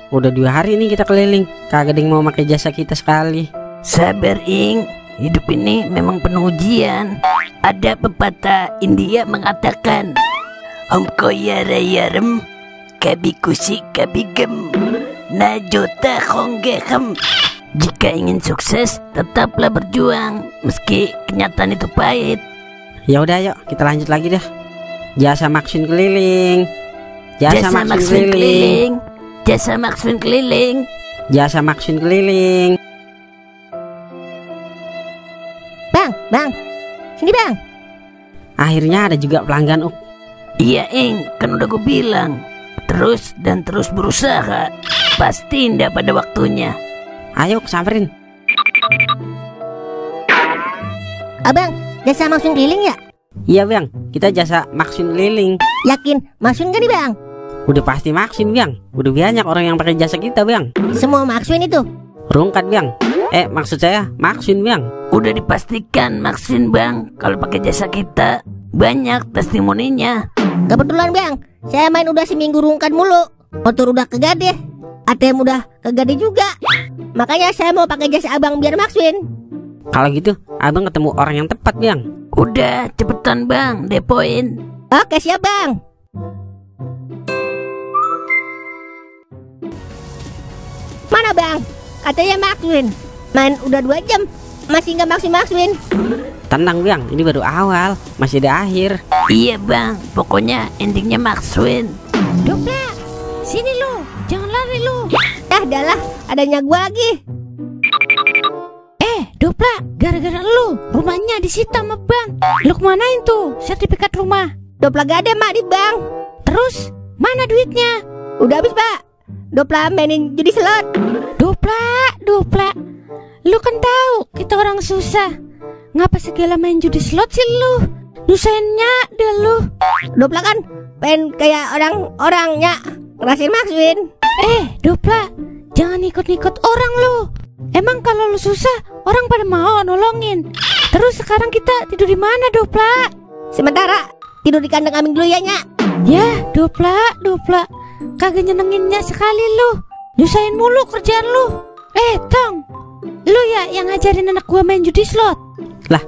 Udah 2 hari nih kita keliling, kagak ada yang mau pakai jasa kita sekali. Sabar Ing, hidup ini memang penuh ujian. Ada pepatah India mengatakan, Homko yara yarem, kabi kusi kabi gem, najota khonggehem. Jika ingin sukses, tetaplah berjuang, meski kenyataan itu pahit. Ya udah, yuk kita lanjut lagi dah. Jasa Maxwin keliling. Jasa Maxwin keliling. Jasa Maxwin keliling. Jasa Maxwin keliling. Bang, sini bang. Akhirnya ada juga pelanggan, Uk. Iya Ing, kan udah gue bilang, terus dan terus berusaha, pasti indah pada waktunya. Ayo samperin. Abang, jasa Maxwin keliling ya? Iya bang, kita jasa Maxwin keliling. Yakin Maxwin kan nih bang? Udah pasti Maxwin bang. Udah banyak orang yang pakai jasa kita bang. Semua Maxwin itu? Rungkat bang. Maksud saya Maxwin bang. Udah dipastikan Maxwin bang, kalau pakai jasa kita banyak testimoninya. Kebetulan bang, saya main udah seminggu rungkat mulu. Motor udah kegade, ATM udah kegade juga. Makanya saya mau pakai jasa abang biar Maxwin. Kalau gitu abang ketemu orang yang tepat bang. Udah cepetan bang, depoin. Oke siap bang. Mana bang? Katanya Maxwin. Main udah 2 jam masih nggak Maxwin. Tenang bang, ini baru awal, masih ada akhir. Iya bang, pokoknya endingnya Maxwin. Dopla, sini lu, jangan lari lu. Dah, adanya gua lagi. Dopla, gara-gara lu rumahnya disita sama bank. Lu kemanain tuh sertifikat rumah? Dopla gak ada mak di bank. Terus mana duitnya? Udah habis pak. Dopla mainin judi slot. Dopla, lu kan tahu kita orang susah. Ngapa segala main judi slot sih lu? Nyusahinnya deh lu. Dopla kan pengen kayak orang-orangnya ngerasain Maxwin. Dopla, jangan ikut-ikut orang lu. Emang kalau lu susah, orang pada mau nolongin. Terus sekarang kita tidur di mana, Dopla? Sementara tidur di kandang kambing dulu ya, Nyak. Ya, Dopla, kagak nyenenginnya sekali lu. Nyusahin mulu kerjaan lu. Tong, lu ya yang ngajarin anak gua main judi slot. Lah,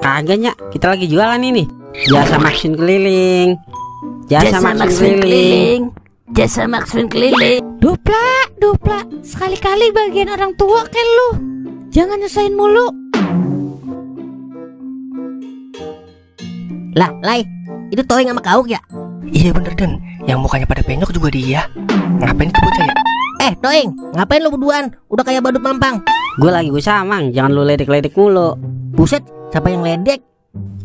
kagak Nyak, kita lagi jualan ini. Jasa Maxwin keliling. Jasa Maxwin keliling. Jasa Maxwin keliling. Dopla, sekali-kali bagian orang tua kayak lu. Jangan nyusahin mulu. Lah, Lai, itu Toing sama Kauk ya? Iya bener Den, yang mukanya pada penyok juga dia. Ngapain itu bocah ya? Toing, ngapain lu berduaan? Udah kayak badut mampang. Gue lagi usaha mang, jangan lu ledek-ledek mulu. Buset, siapa yang ledek?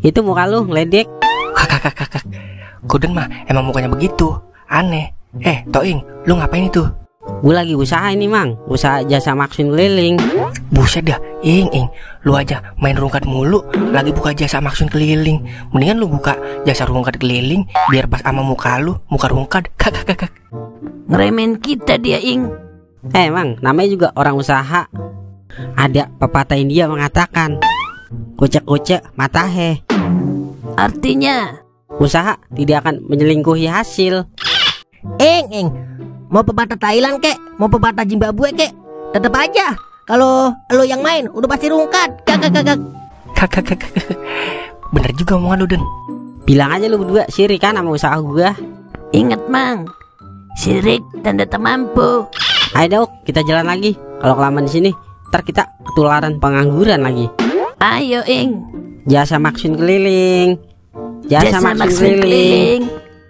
Itu muka lu ngeledek. Kakak, Goden mah emang mukanya begitu, aneh. Toing, lu ngapain itu? Gue lagi usaha ini mang, usaha jasa Maxwin keliling. Buset dah, Ing, lu aja main rungkat mulu, lagi buka jasa Maxwin keliling. Mendingan lu buka jasa rungkat keliling, biar pas sama muka lu, muka rungkat. Kakak. Ngeremen kita dia Ing. Mang, namanya juga orang usaha. Ada pepatah India mengatakan, kucek-kucek matahe. Artinya, usaha tidak akan menyelingkuhi hasil. Ing, mau pepatah Thailand kek, mau pepatah Zimbabwe kek, tetep aja kalau lo yang main udah pasti rungkat. Kakak. Bener juga omongan lu Den. Bilang aja lu berdua sirik kan sama usaha gua. Ingat mang, sirik tanda tak mampu. Ayo dok, kita jalan lagi. Kalau kelamaan di sini, ntar kita ketularan pengangguran lagi. Ayo Ing. Jasa Maxwin keliling. Jasa Maxwin keliling.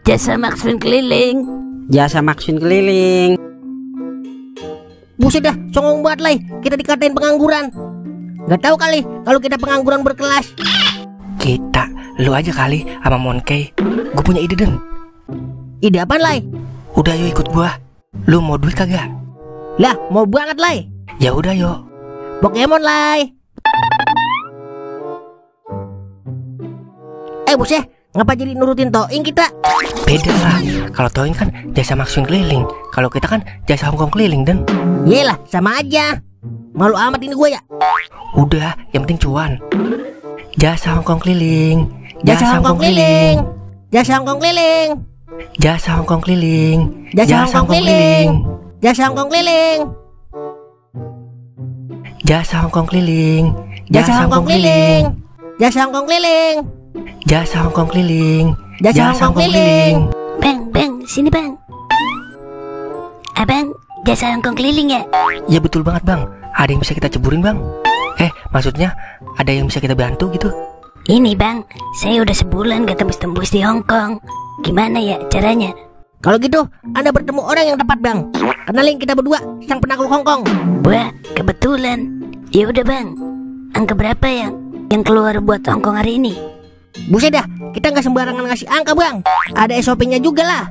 Jasa Maxwin keliling. Jasa Maxwin keliling. Buset dah, songong banget Lai, kita dikatain pengangguran. Gak tahu kali kalau kita pengangguran berkelas. Kita, lu aja kali sama Monkey. Gue punya ide Den. Ide apaan Lai? Udah yuk ikut gua. Lu mau duit kagak? Lah, mau banget Lai. Ya udah yuk. Pokemon Lai. Buset, ngapa jadi nurutin Toing kita? Beda lah, kalau Toing kan jasa Maxwin keliling, kalau kita kan jasa Hongkong keliling Den. Yelah, sama aja. Malu amat ini gue ya. Udah, yang penting cuan. Jasa Hongkong keliling. Jasa Hongkong keliling. Jasa Hongkong keliling. Jasa Hongkong keliling. Jasa Hongkong keliling. jasa Hongkong keliling. Jasa Hongkong keliling. Jasa Hongkong keliling. Jasa Hongkong keliling. Jasa Hongkong keliling. Jasa Hongkong keliling. Bang, sini bang. Abang, jasa Hongkong keliling ya? Ya betul banget bang. Ada yang bisa kita ceburin bang? Maksudnya ada yang bisa kita bantu gitu? Ini bang, saya udah sebulan gak tembus-tembus di Hongkong. Gimana ya caranya? Kalau gitu, Anda bertemu orang yang tepat, Bang. Kenalin kita berdua, sang penakluk Hongkong. Wah, kebetulan. Ya udah bang, angka berapa yang keluar buat Hongkong hari ini? Buset dah, kita nggak sembarangan ngasih angka, Bang. Ada SOP-nya juga lah.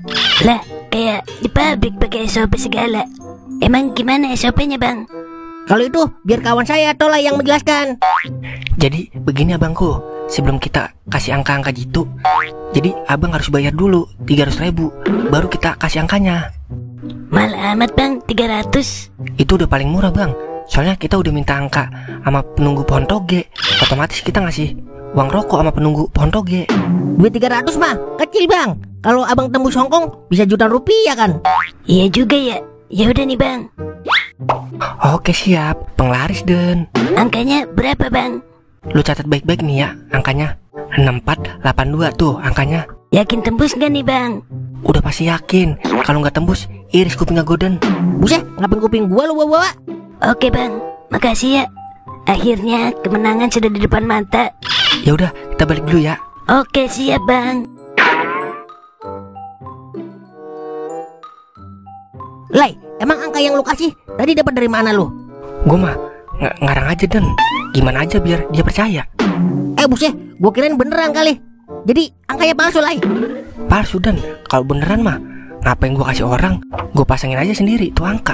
Lah, kayak di pabrik pakai SOP segala. Emang gimana SOP-nya bang? Kalau itu, biar kawan saya Tola yang menjelaskan. Jadi begini abangku, sebelum kita kasih angka-angka gitu, jadi abang harus bayar dulu 300.000, baru kita kasih angkanya. Malah amat bang, 300. Itu udah paling murah bang. Soalnya kita udah minta angka sama penunggu pohon toge, otomatis kita ngasih uang rokok sama penunggu pohon toge. Duit 300 mah, kecil, Bang. Kalau abang tembus Hongkong, bisa jutaan rupiah kan? Iya juga ya. Ya udah nih bang. Oke siap, penglaris Den. Angkanya berapa bang? Lu catat baik-baik nih ya, angkanya 6482 tuh angkanya. Yakin tembus gak nih bang? Udah pasti yakin. Kalau nggak tembus, iris kupingnya Goden. Buset, ngapain kuping gua lu bawa-bawa? Oke bang, makasih ya. Akhirnya kemenangan sudah di depan mata. Ya udah, kita balik dulu ya. Oke siap bang. Lai, emang angka yang lu kasih tadi dapat dari mana lu? Gue mah ngarang aja Den. Gimana aja biar dia percaya. Buset, gua kirain beneran kali. Jadi angkanya palsu, Lai. Palsu Den. Kalau beneran mah ngapain gue kasih orang? Gue pasangin aja sendiri tuh angka.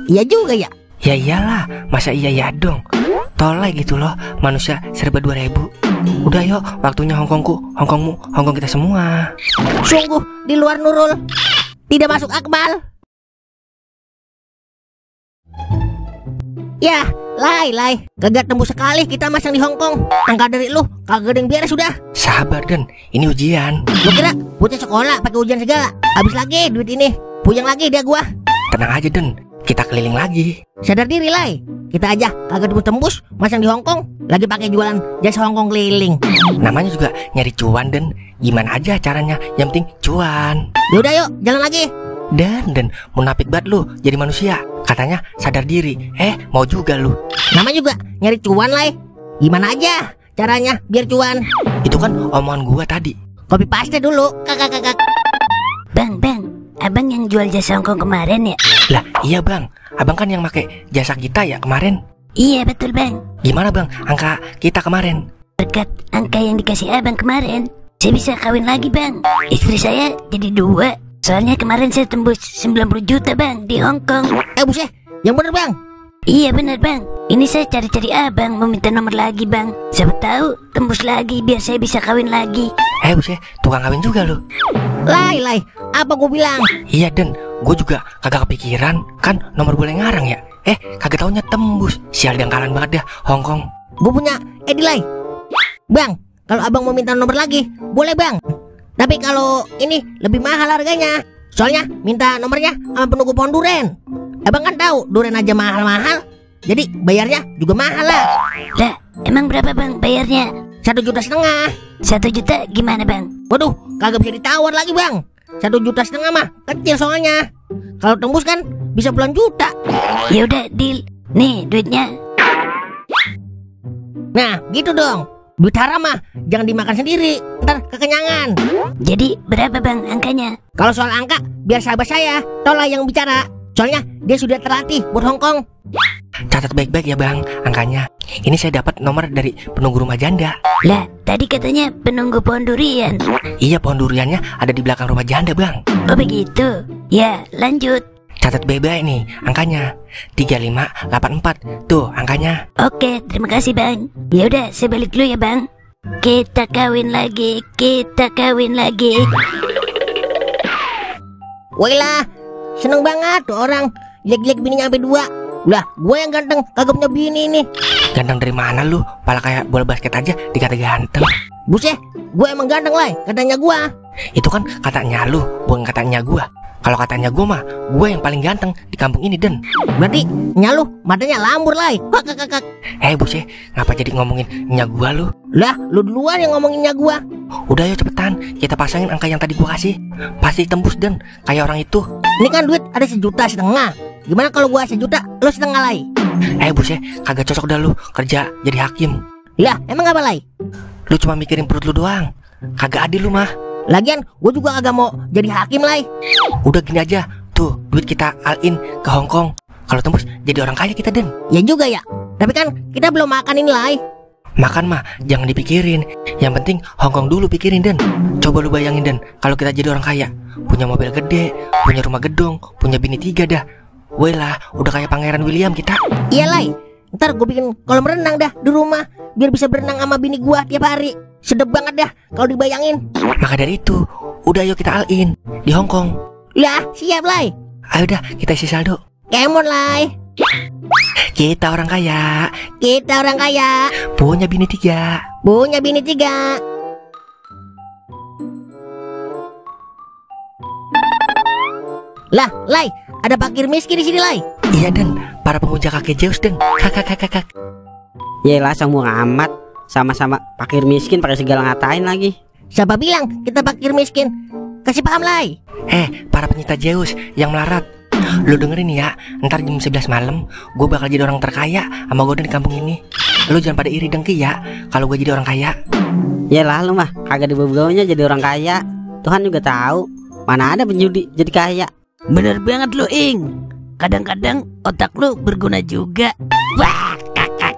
Iya juga ya. Ya iyalah, masa iya dong. Toleh gitu loh, manusia serba 2000. Udah yuk, waktunya Hongkongku, Hongkongmu, Hongkong kita semua. Sungguh di luar Nurul, tidak masuk akal. Ya, Lai, kagak tembus sekali kita masang di Hongkong. Angka dari lu kagak ada yang beres sudah. Sabar Den, ini ujian. Lu kira bocah sekolah pakai ujian segala? Habis lagi duit ini, puyeng lagi dia gua. Tenang aja Den, kita keliling lagi. Sadar diri, Lai. Kita aja kagak tembus masang di Hongkong, lagi pakai jualan jasa Hongkong keliling. Namanya juga nyari cuan Den. Gimana aja caranya, yang penting cuan. Yaudah yuk, jalan lagi. Dan munafik banget lu jadi manusia. Katanya sadar diri, mau juga lu. Nama juga nyari cuan, Lai. Gimana aja caranya biar cuan? Itu kan omongan gua tadi. Copy paste dulu, kakak. Bang, abang yang jual jasa Hongkong kemarin ya? Lah iya bang, abang kan yang pakai jasa kita ya kemarin. Iya betul bang. Gimana bang angka kita kemarin? Berkat angka yang dikasih abang kemarin, saya bisa kawin lagi bang. Istri saya jadi 2. Soalnya kemarin saya tembus 90 juta bang di Hongkong. Buset, yang bener bang. Iya bener bang. Ini saya cari-cari abang, mau minta nomor lagi bang. Siapa tahu tembus lagi biar saya bisa kawin lagi. Buset, tukang kawin juga lu. Lai, apa gue bilang? Iya Den, gue juga kagak kepikiran. Kan nomor boleh ngarang ya. Kagak taunya tembus. Sial dangkalan banget dah Hongkong. Gue punya Lai. Bang, kalau abang mau minta nomor lagi, boleh bang. Tapi kalau ini lebih mahal harganya. Soalnya minta nomornya sama penunggu pohon duren. Abang kan tahu duren aja mahal-mahal. Jadi bayarnya juga mahal lah. Lah, emang berapa bang bayarnya? 1,5 juta. 1 juta gimana bang? Waduh, kagak bisa ditawar lagi bang. 1,5 juta mah kecil soalnya. Kalau tembus kan bisa puluhan juta. Ya udah deal. Nih duitnya. Nah gitu dong. Duit haram mah jangan dimakan sendiri, ntar kekenyangan. Jadi berapa bang angkanya? Kalau soal angka biar sahabat saya Tola yang bicara. Soalnya dia sudah terlatih buat Hongkong. Catat baik-baik ya bang angkanya. Ini saya dapat nomor dari penunggu rumah janda. Lah tadi katanya penunggu pohon durian. Iya pohon duriannya ada di belakang rumah janda bang. Oh begitu. Ya lanjut. Catat baik-baik nih angkanya 3584. Tuh angkanya. Oke terima kasih bang. Ya udah saya balik dulu ya bang. Kita kawin lagi. Wailah, seneng banget tuh orang jelek-jelek bininya sampai 2. Udah, gue yang ganteng kagak punya bini nih. Ganteng dari mana lu? Pala kayak bola basket aja dikata ganteng. Buset, gue emang ganteng Lai, katanya gue. Itu kan katanya lu, bukan katanya gua. Kalau katanya gue mah, gue yang paling ganteng di kampung ini, Den. Berarti nyalu matanya lambur lai. Kak. Buse, ngapa jadi ngomongin nya gue lu? Lah, lu duluan yang ngomonginnya gua. Udah ayo cepetan, kita pasangin angka yang tadi gue kasih. Pasti tembus, Den, kayak orang itu. Ini kan duit ada 1,5 juta. Gimana kalau gua 1 juta, lu setengah lai? Buse, kagak cocok dah lu kerja jadi hakim. Lah, emang apa lai? Lu cuma mikirin perut lu doang. Kagak adil lu mah. Lagian gua juga agak mau jadi hakim lai. Udah gini aja, tuh duit kita all-in ke Hong Kong. Kalau tembus jadi orang kaya kita, Den. Ya juga ya. Tapi kan kita belum makan ini lai. Makan mah jangan dipikirin. Yang penting Hong Kong dulu pikirin, Den. Coba lu bayangin, Den, kalau kita jadi orang kaya, punya mobil gede, punya rumah gedung, punya bini 3 dah. Weh lah, udah kayak Pangeran William kita. Iya lai. Ntar gue bikin kolam renang dah di rumah, biar bisa berenang sama bini gua tiap hari. Sedep banget dah kalau dibayangin. Maka dari itu, udah yuk kita all-in di Hong Kong. Lah, siap lai. Ayo dah, kita isi saldo. Kemon lai. Kita orang kaya, Kita orang kaya, punya bini 3. punya bini 3. Lah, lai, ada fakir miskin di sini lai. Iya, Den, para pemuja kakek Zeus, Den. Kakak. Yelah, sombong amat. Sama-sama fakir miskin pakai segala ngatain lagi. Siapa bilang kita fakir miskin? Kasih paham lai. Para penyita Zeus yang melarat, lu dengerin ya, ntar jam 11 malam gue bakal jadi orang terkaya sama Gordon di kampung ini. Lu jangan pada iri dengki ya kalau gue jadi orang kaya. Yelah, lu mah kagak dibau-baunya jadi orang kaya. Tuhan juga tahu mana ada penjudi jadi kaya. Bener banget lu, Ing. Kadang-kadang otak lu berguna juga. Wah, kakak.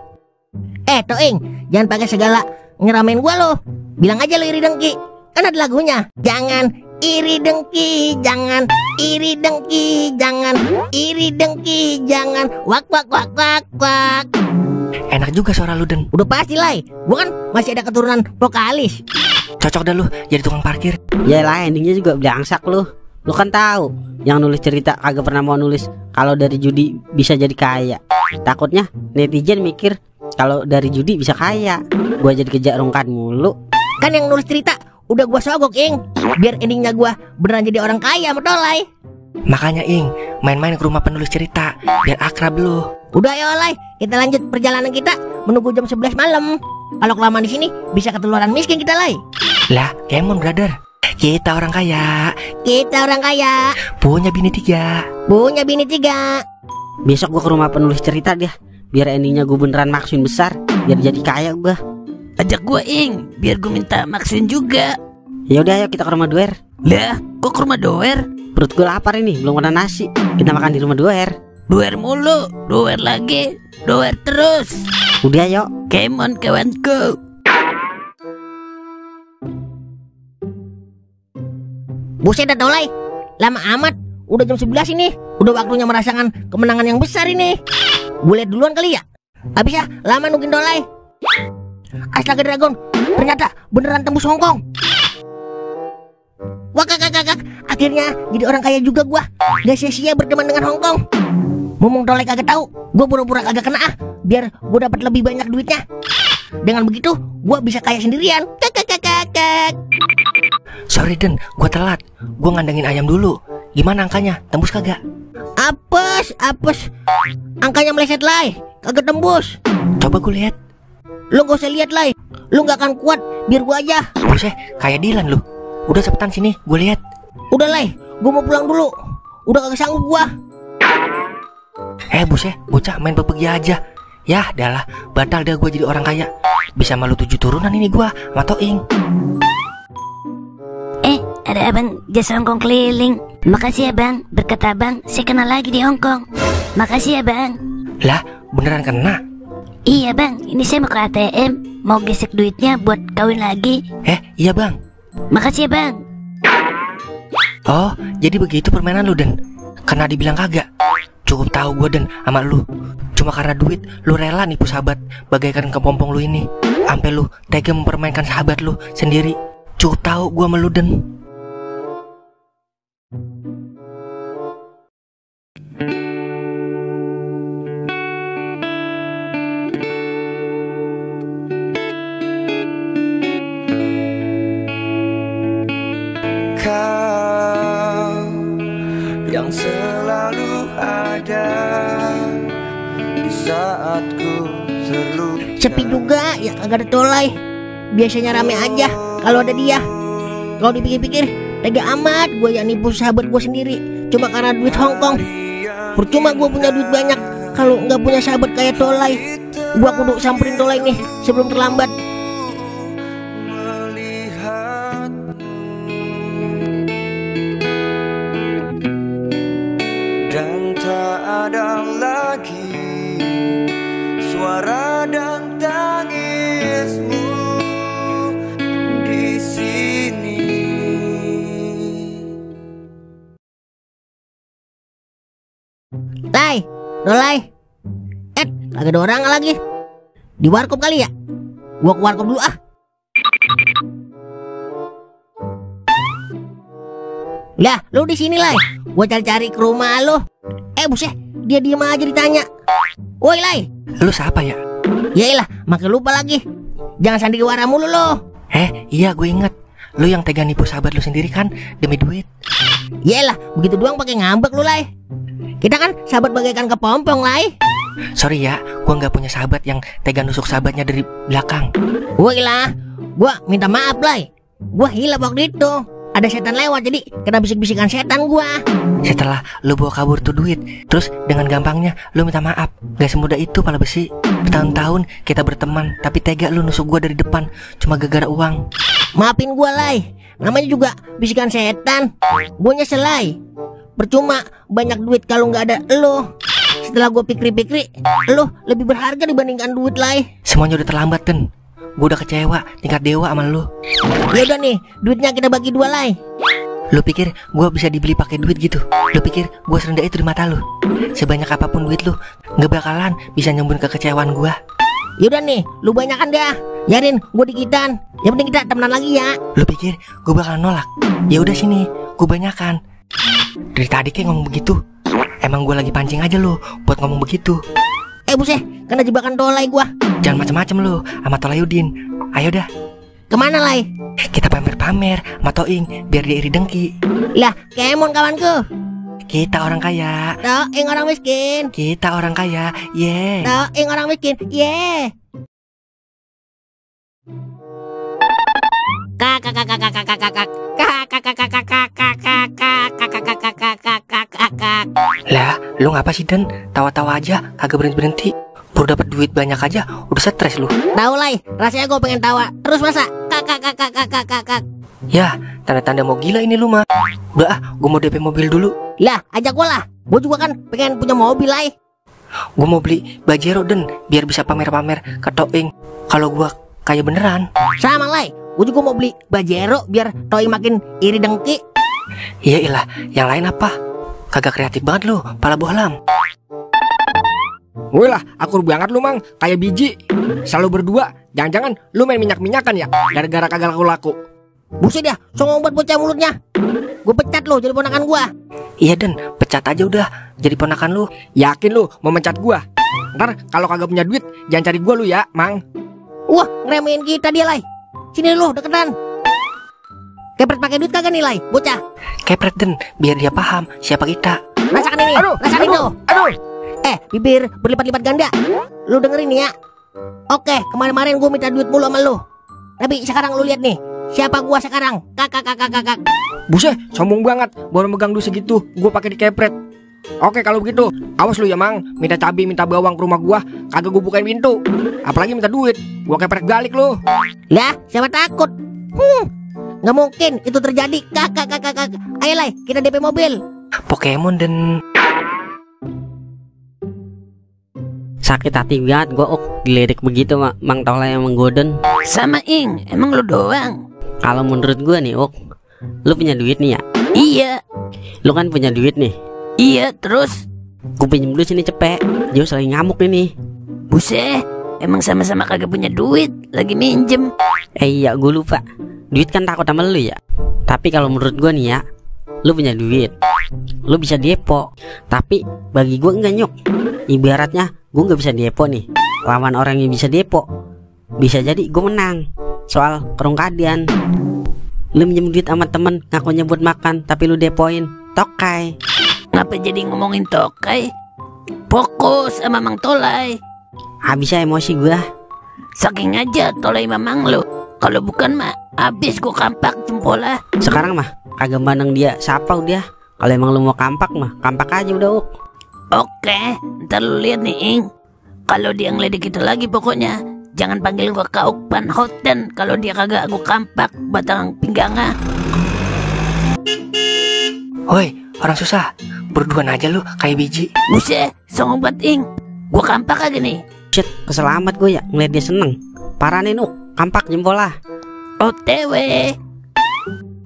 Toing, jangan pakai segala ngeramein gua lo. Bilang aja lo iri dengki. Kan ada lagunya. Jangan iri dengki, jangan iri dengki, jangan iri dengki, jangan wak. Enak juga suara lu, Den. Udah pasti lai. Gua kan masih ada keturunan vokalis. Cocok dah lu jadi tukang parkir. Yalah, endingnya juga belangsak lu. Lu kan tahu yang nulis cerita kagak pernah mau nulis kalau dari judi bisa jadi kaya. Takutnya netizen mikir kalau dari judi bisa kaya. Gua jadi kejar rungkat mulu. Kan yang nulis cerita udah gua sogok, Ing. Biar endingnya gua beneran jadi orang kaya, betul lai. Makanya, Ing, main-main ke rumah penulis cerita biar akrab lu. Udah ya lai, kita lanjut perjalanan kita menunggu jam 11 malam. Kalau kelamaan di sini bisa ketularan miskin kita lai. Lah, kemon brother. Kita orang kaya, Kita orang kaya, punya bini 3. punya bini 3. Besok gua ke rumah penulis cerita deh. Biar endingnya gua beneran maksun besar. Biar jadi kaya gua. Ajak gua, Ing, biar gua minta maksun juga. Ya udah, ayo kita ke rumah Doer. Lah, kok ke rumah Doer? Perut gua lapar ini, belum makan nasi. Kita makan di rumah Doer. Doer mulu, Doer lagi, Doer terus. Udah, yuk. Come on, kawanku. Buset dah lai, lama amat. Udah jam 11 ini. Udah waktunya merasakan kemenangan yang besar ini. Gue liat duluan kali ya. Habis ya, lama nungguin dolai. Astaga Dragon, ternyata beneran tembus Hong Kong. Wah kakak, akhirnya jadi orang kaya juga gua. Gak sia-sia berteman dengan Hong Kong. Ngomong dolai kagak tahu, gua pura-pura kagak kena biar gua dapat lebih banyak duitnya. Dengan begitu, gua bisa kaya sendirian. Kakak. Sorry, Den, gua telat. Gua ngandangin ayam dulu. Gimana angkanya? Tembus kagak? Apes. Angkanya meleset lai, kagak tembus. Coba gue lihat. Lu gak usah lihat lai, lu gak akan kuat, biar gua aja. Buset, kayak Dilan lu. Udah cepetan sini, gue lihat. Udah lai, gua mau pulang dulu. Udah kagak sanggup gua. Buset, bocah main pergi aja. Yah, dah batal dah gue jadi orang kaya. Bisa malu 7 turunan ini gua, Matoing. Ada abang jasa Hongkong keliling. Makasih ya bang, berkat abang saya kenal lagi di Hongkong. Makasih ya bang. Lah, beneran kena? Iya bang, ini saya mau ke ATM, mau gesek duitnya buat kawin lagi. Iya bang. Makasih ya bang. Oh, jadi begitu permainan lu, Den. Karena dibilang kagak. Cukup tahu gue, Den, sama lu. Cuma karena duit, lu rela nipu sahabat bagaikan kepompong lu ini. Sampai lu tega mempermainkan sahabat lu sendiri. Cukup tahu gue sama lu, Den. Kau yang selalu ada di saat ku terluka. Sepi juga ya, kagak ada Tolai. Biasanya rame aja kalau ada dia. Kalau dipikir-pikir, tega amat gue yang nipu sahabat gue sendiri cuma karena duit Hongkong. Percuma gue punya duit banyak kalau nggak punya sahabat kayak Tolai. Gue kudu samperin Tolai nih sebelum terlambat. Dan tak ada lagi suara dan tangismu di sini. Lai, Tolai. Kagak ada orang lagi. Di warkop kali ya? Gua ke warkop dulu ah. Lah, lu di sini Lai. Gua cari-cari ke rumah lu. Buset, dia diem aja ditanya. Woi Lai. Lu siapa ya? Yaelah, makin lupa lagi. Jangan sandiwara mulu lo. Iya gue inget. Lu yang tega nipu sahabat lu sendiri kan demi duit. Yaelah, begitu doang pakai ngambek lu Lai. Kita kan sahabat bagaikan kepompong Lai. Sorry ya, gua nggak punya sahabat yang tega nusuk sahabatnya dari belakang. Woi lah, gua minta maaf Lai. Gua hilap waktu itu. Ada setan lewat jadi kena bisik-bisikan setan gua. Setelah lu bawa kabur tuh duit, terus dengan gampangnya lu minta maaf. Gak semudah itu pala besi. Bertahun-tahun kita berteman, tapi tega lu nusuk gua dari depan cuma gara-gara uang. Maafin gua Lai. Namanya juga bisikan setan. Gua nyesel Lai. Percuma banyak duit kalau nggak ada lu. Setelah gue pikir-pikir, lu lebih berharga dibandingkan duit Lai. Semuanya udah terlambat kan. Gue udah kecewa tingkat dewa sama lu. Yaudah nih, duitnya kita bagi 2 Lai. Lu pikir gue bisa dibeli pakai duit gitu? Lu pikir gue serendah itu di mata lu? Sebanyak apapun duit lu, nggak bakalan bisa nyembun kekecewaan gue. Yaudah nih, lu banyakan dah. Yarin, gue dikitan. Yang penting kita temenan lagi ya. Lu pikir gue bakalan nolak? Ya udah sini, gue banyakan. Dari tadi kayak ngomong begitu. Emang gue lagi pancing aja lu buat ngomong begitu. Buset, kena jebakan Tolai gua. Jangan macem-macem lu sama Tolayudin. Ayo dah. Kemana Lai? Kita pamer-pamer sama Toing biar dia iri dengki. Lah, kemon kawanku. Kita orang kaya. Toing orang miskin. Kita orang kaya. Yeah. Toing orang miskin. Yeah. Lah, lu ngapa sih Den? Tawa-tawa aja, kagak berhenti-berhenti. Baru dapat duit banyak aja, udah stres lu. Tahu Lai, rasanya gue pengen tawa. Terus masa Ya, tanda-tanda mau gila ini lu mah. Udah ah, gue mau DP mobil dulu. Lah, ajak gue lah. Gue juga kan pengen punya mobil Lai. Gue mau beli Bajero Den, biar bisa pamer-pamer ke Toing kalau gue kaya beneran. Sama Lai, gue juga mau beli Bajero biar Toing makin iri dengki. Iya ilah, yang lain apa? Kagak kreatif banget lu, pala bohlam. Wih lah, akur banget lu Mang, kayak biji. Selalu berdua, jangan-jangan lu main minyak-minyakan ya, gara-gara kagak laku-laku. Buset ya, songong buat bocah mulutnya. Gue pecat lo jadi ponakan gua. Iya Den, pecat aja udah, jadi ponakan lu. Yakin lu mau mencat gua? Ntar kalau kagak punya duit, jangan cari gua lu ya, Mang. Wah, ngeremehin kita dia Lai. Sini lu, deketan. Kepret pakai duit kagak nih Lai, bocah? Kepret Den, biar dia paham siapa kita. Rasakan ini, rasakan itu. Bibir berlipat-lipat ganda. Lu dengerin nih ya. Oke, kemarin-kemarin gue minta duit mulu sama lu. Tapi sekarang lu lihat nih, siapa gua sekarang? Kakak. Buset, sombong banget. Baru megang duit segitu, gua pakai dikepret. Oke kalau begitu, awas lu ya Mang. Minta cabai, minta bawang ke rumah gua, kagak gua bukain pintu. Apalagi minta duit, gua kepret galik lu. Lah, siapa takut? Nggak mungkin itu terjadi. Kakak. Ayo Lai, kita DP mobil. Pokemon Den. Sakit hati banget gue dilirik begitu Mang Tolai yang menggoden. Sama Ing, emang lu doang? Kalau menurut gue nih lu punya duit nih ya? Iya. Lu kan punya duit nih? Iya, terus? Gue pinjem dulu sini cepet. Dia lagi ngamuk ini. Buset, emang sama-sama kagak punya duit, lagi minjem. Iya, gue lupa. Duit kan takut sama lu ya. Tapi kalau menurut gue nih ya, lu punya duit, lu bisa depo. Tapi bagi gue enggak Nyok. Ibaratnya gue nggak bisa depo nih, lawan orang yang bisa depo. Bisa jadi gue menang. Soal kerongkadian. Lu minjem duit sama temen, ngakunya buat makan, tapi lu depoin, tokai. Ngapa jadi ngomongin tokai? Fokus sama Mang Tolai. Habisnya emosi gua. Saking aja Tolai mamang lo. Kalau bukan mah habis gua kampak jempol lah. Sekarang mah kagak mandang dia siapa dia. Kalau emang lu mau kampak mah kampak aja udah Uk. Oke, ntar lu lihat nih Ing. Kalau dia ngeledek itu lagi pokoknya jangan panggil gua Kauk Van Houten. Kalau dia kagak gua kampak batang pinggangnya. Woi, orang susah. Berduaan aja lu kayak biji. Buset, songong banget Ing. Gua kampak aja nih. Shit, kesel amat gue ya ngeliat dia seneng. Paranin Uk, kampak jempol lah. OTW.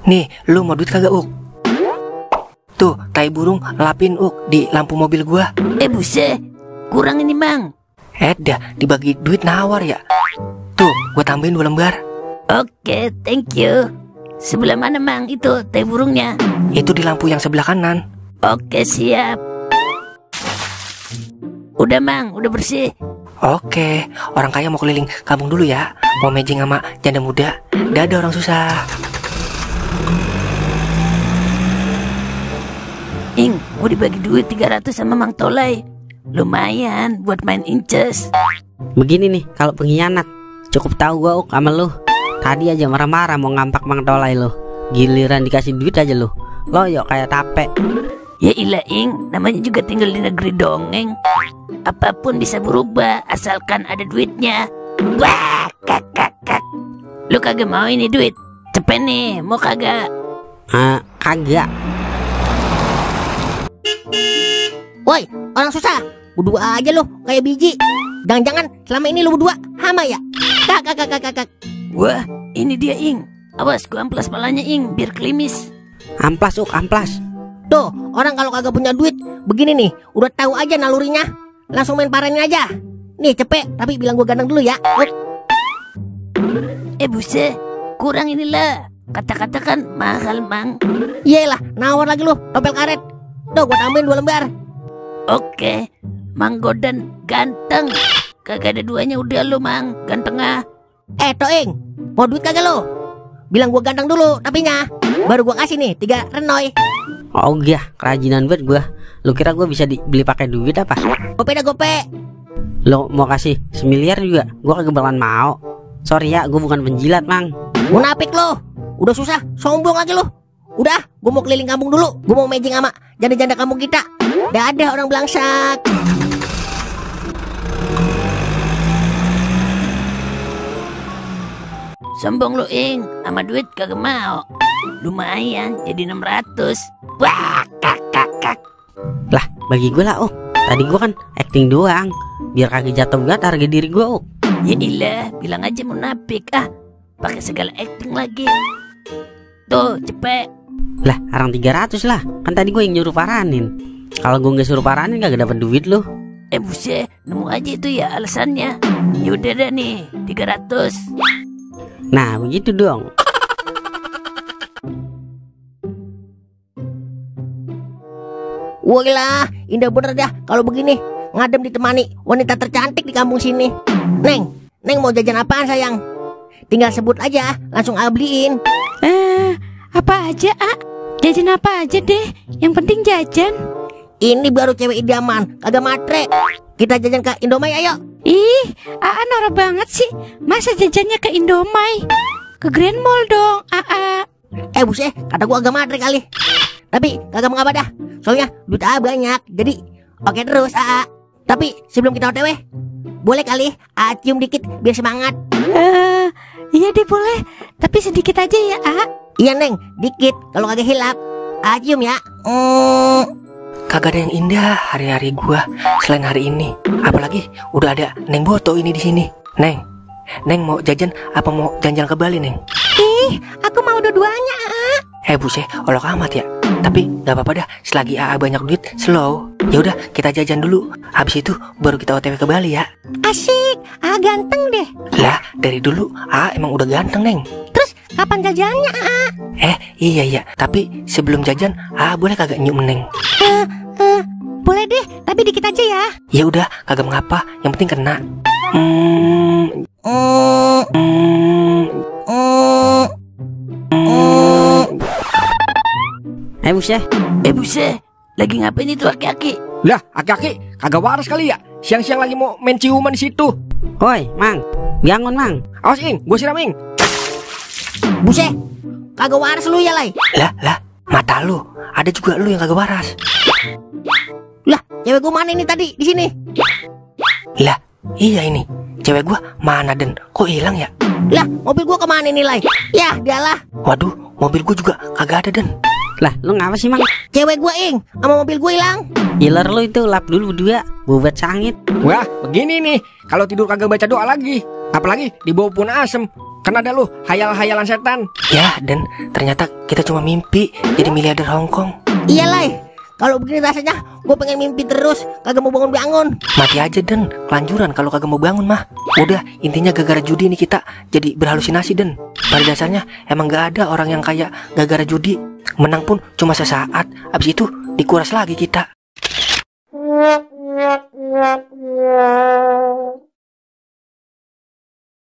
Nih, lu mau duit kagak, Uk? Tuh, tai burung lapin Uk di lampu mobil gua. Buset, kurang ini Mang. Dah, dibagi duit nawar ya. Tuh, gua tambahin 2 lembar. Oke, thank you. Sebelah mana Mang itu tai burungnya? Itu di lampu yang sebelah kanan. Oke, siap. Udah Mang, udah bersih. Oke, orang kaya mau keliling kampung dulu ya. Mau matching sama janda muda. Dadah orang susah. Ing, gue dibagi duit 300 sama Mang Tolai. Lumayan buat main inces. Begini nih kalau pengkhianat. Cukup tahu gua Uk sama lu. Tadi aja marah-marah mau ngampak Mang Tolai lu. Giliran dikasih duit aja lu. Loyok kayak tape. Ya ilah Ing, namanya juga tinggal di negeri dongeng. Apapun bisa berubah asalkan ada duitnya. Wah, kak. Lu kagak mau ini duit? Cepet nih, mau kagak? Kagak. Woi, orang susah. Berdua aja lo kayak biji. Jangan-jangan selama ini lo berdua hama ya? Kak. Wah, ini dia Ing. Awas gua amplas palanya Ing, biar klimis. Amplas Uk, amplas. Tuh, orang kalau kagak punya duit begini nih, udah tahu aja nalurinya. Langsung main paranin aja. Nih cepet, tapi bilang gua ganteng dulu ya. Buset, kurang inilah. Kata-kata kan mahal Mang. Iyalah, nawar lagi lo, topel karet. Tuh, gua tambahin 2 lembar. Oke, Mang Godan ganteng. Kagak ada duanya udah lu Mang, gantengnya. Toing, mau duit kagak lo? Bilang gua ganteng dulu, tapinya. Baru gua kasih nih 3 renoy. Oh iya, kerajinan banget gua. Lu kira gua bisa dibeli pakai duit apa? Gope. Lu mau kasih 1 miliar juga, gua kagak bakalan mau. Sorry ya, gua bukan penjilat, Mang. Munafik lo. Udah susah, sombong lagi lo. Udah, gua mau keliling kampung dulu. Gua mau matching sama janda-janda kampung kita. Dadah orang belangsak. Sombong lu Ing, sama duit kagak mau. Lumayan, jadi 600. Wah, kak. Lah, bagi gua lah, Tadi gua kan acting doang, biar kagak jatuh banget harga diri gua, Ya ilah, bilang aja munafik pakai segala acting lagi. Tuh, cepet. Lah, arang 300 lah. Kan tadi gua yang nyuruh paranin. Kalau gua nggak suruh paranin kagak dapat duit lu. Buset, nemu aja itu ya alasannya. Ya udah dah nih, 300. Nah, begitu dong. Woi lah, indah bener dah kalau begini. Ngadem ditemani wanita tercantik di kampung sini. Neng mau jajan apaan sayang? Tinggal sebut aja, langsung beliin. Apa aja, Jajan apa aja deh, yang penting jajan. Ini baru cewek idaman, kagak matre. Kita jajan ke Indomie ayo. Ih, norak banget sih. Masa jajannya ke Indomie? Ke Grand Mall dong, Buset, kata gua agak matre kali. Tapi kagak mengapa dah. Soalnya duit banyak. Jadi oke terus Tapi sebelum kita OTW, boleh kali cium dikit biar semangat. Iya deh boleh. Tapi sedikit aja ya, Iya Neng, dikit. Kalau kagak hilap, cium ya. Kagak ada yang indah hari-hari gua selain hari ini. Apalagi udah ada Neng Boto ini di sini. Neng mau jajan apa mau jalan-jalan ke Bali, Neng? Ih, aku mau dua-duanya, Buset, olok amat ya. Tapi gak apa-apa dah, selagi AA banyak duit, slow. Ya udah, kita jajan dulu. Habis itu baru kita OTW ke Bali ya. Asik, ganteng deh. Lah, dari dulu AA emang udah ganteng, Neng. Terus kapan jajannya, Iya. Tapi sebelum jajan, AA boleh kagak nyium Neng? Boleh deh, tapi dikit aja ya. Ya udah, kagak mengapa. Yang penting kena. Buset. Buset, lagi ngapain itu aki-aki? Lah, aki-aki kagak waras kali ya. Siang-siang lagi mau main ciuman di situ. Woi, Mang, bangun Mang. Awas Ing, gua siram Ing. Buset, kagak waras lu ya, Lai. Lah, mata lu. Ada juga lu yang kagak waras. Lah, cewek gua mana ini tadi di sini? Lah, iya ini. Cewek gua mana Den? Kok hilang ya? Lah, mobil gua kemana ini, Lai? Ya, dialah. Waduh, mobil gua juga kagak ada Den. Lah, lu ngapa sih Mang? Cewek gua, Ing, sama mobil gua hilang. Iler lu itu, lap dulu berdua, buat sangit. Wah, begini nih. Kalau tidur kagak baca doa lagi. Apalagi di bawah pun asem. Kan ada lu hayal-hayalan setan. Ya, Den, ternyata kita cuma mimpi jadi miliarder Hong Kong. Iya, Lai. Kalau begini rasanya, gua pengen mimpi terus, kagak mau bangun-bangun. Mati aja Den, kelanjuran kalau kagak mau bangun mah. Udah, intinya gara-gara judi nih kita jadi berhalusinasi Den. Pada dasarnya emang gak ada orang yang kaya gara-gara judi. Menang pun cuma sesaat, abis itu dikuras lagi kita.